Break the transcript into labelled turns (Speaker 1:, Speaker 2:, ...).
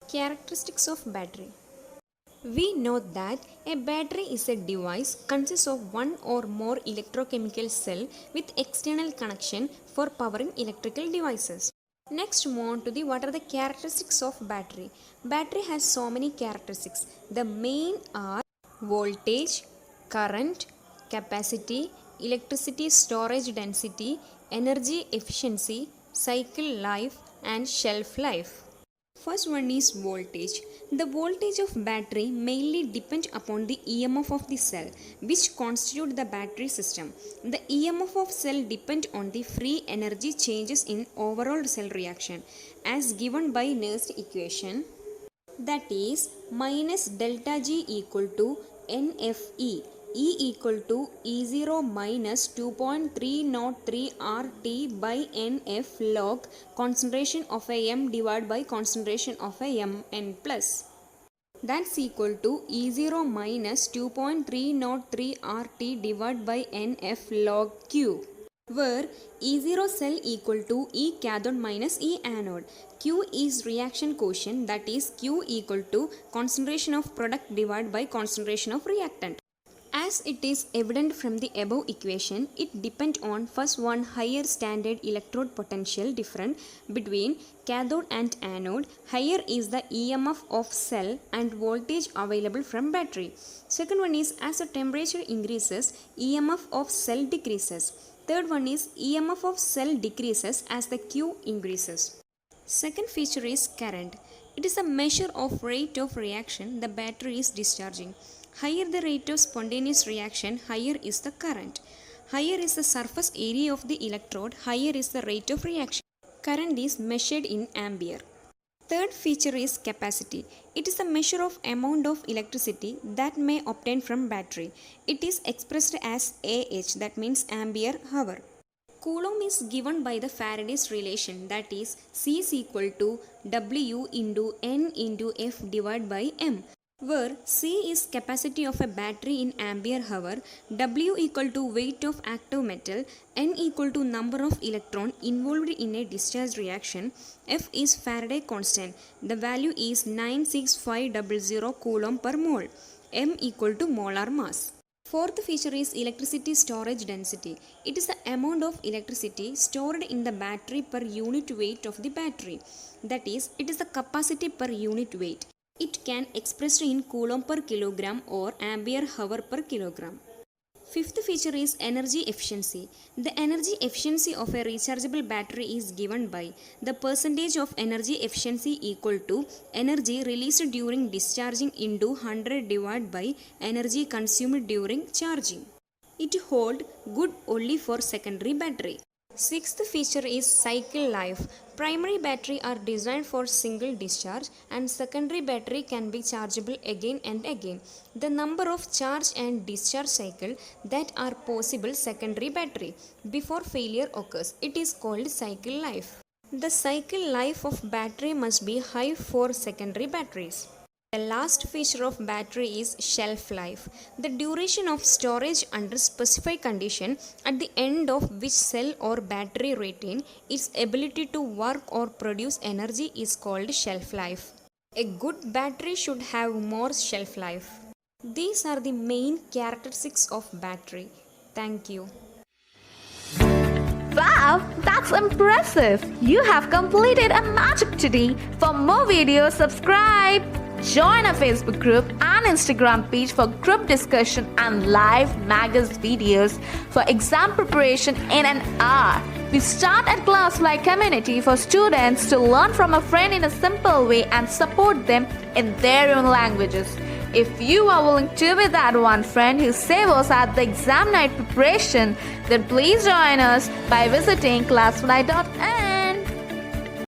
Speaker 1: Characteristics of battery. We know that a battery is a device consists of one or more electrochemical cell with external connection for powering electrical devices. Next, move on to what are the characteristics of battery. Battery has so many characteristics. The main are voltage, current, capacity, electricity storage density, energy efficiency, cycle life, and shelf life. First one is voltage. The voltage of battery mainly depends upon the EMF of the cell, which constitute the battery system. The EMF of cell depend on the free energy changes in overall cell reaction, as given by Nernst equation, that is minus delta G equal to NFE. E equal to E0 minus 2.303 RT by NF log concentration of a M divided by concentration of a Mn plus. That's equal to E0 minus 2.303 RT divided by NF log Q, where E0 cell equal to E cathode minus E anode. Q is reaction quotient, that is Q equal to concentration of product divided by concentration of reactant. As it is evident from the above equation, it depends on first one higher standard electrode potential difference between cathode and anode. Higher is the EMF of cell and voltage available from battery. Second one is as the temperature increases, EMF of cell decreases. Third one is EMF of cell decreases as the Q increases. Second feature is current. It is a measure of rate of reaction the battery is discharging. Higher the rate of spontaneous reaction, higher is the current. Higher is the surface area of the electrode, higher is the rate of reaction. Current is measured in ampere. Third feature is capacity. It is a measure of amount of electricity that may obtain from battery. It is expressed as AH, that means ampere hour. Coulomb is given by the Faraday's relation, that is C is equal to W into N into F divided by M, where C is capacity of a battery in ampere hour, W equal to weight of active metal, N equal to number of electron involved in a discharge reaction, F is Faraday constant, the value is 96500 Coulomb per mole, M equal to molar mass. Fourth feature is electricity storage density. It is the amount of electricity stored in the battery per unit weight of the battery, that is, it is the capacity per unit weight. It can expressed in Coulomb per kilogram or ampere hour per kilogram. Fifth feature is energy efficiency. The energy efficiency of a rechargeable battery is given by the percentage of energy efficiency equal to energy released during discharging into 100 divided by energy consumed during charging. It holds good only for secondary battery. Sixth feature is cycle life. Primary battery are designed for single discharge and secondary battery can be chargeable again and again. The number of charge and discharge cycle that are possible secondary battery before failure occurs, it is called cycle life. The cycle life of battery must be high for secondary batteries. The last feature of battery is shelf life. The duration of storage under specified condition at the end of which cell or battery retain its ability to work or produce energy is called shelf life. A good battery should have more shelf life. These are the main characteristics of battery. Thank you.
Speaker 2: Wow, that's impressive! You have completed a magic today. For more videos, subscribe. Join our Facebook group and Instagram page for group discussion and live magazine videos for exam preparation in an hour. We start at Classfly community for students to learn from a friend in a simple way and support them in their own languages. If you are willing to be that one friend who saves us at the exam night preparation, then please join us by visiting classfly.in.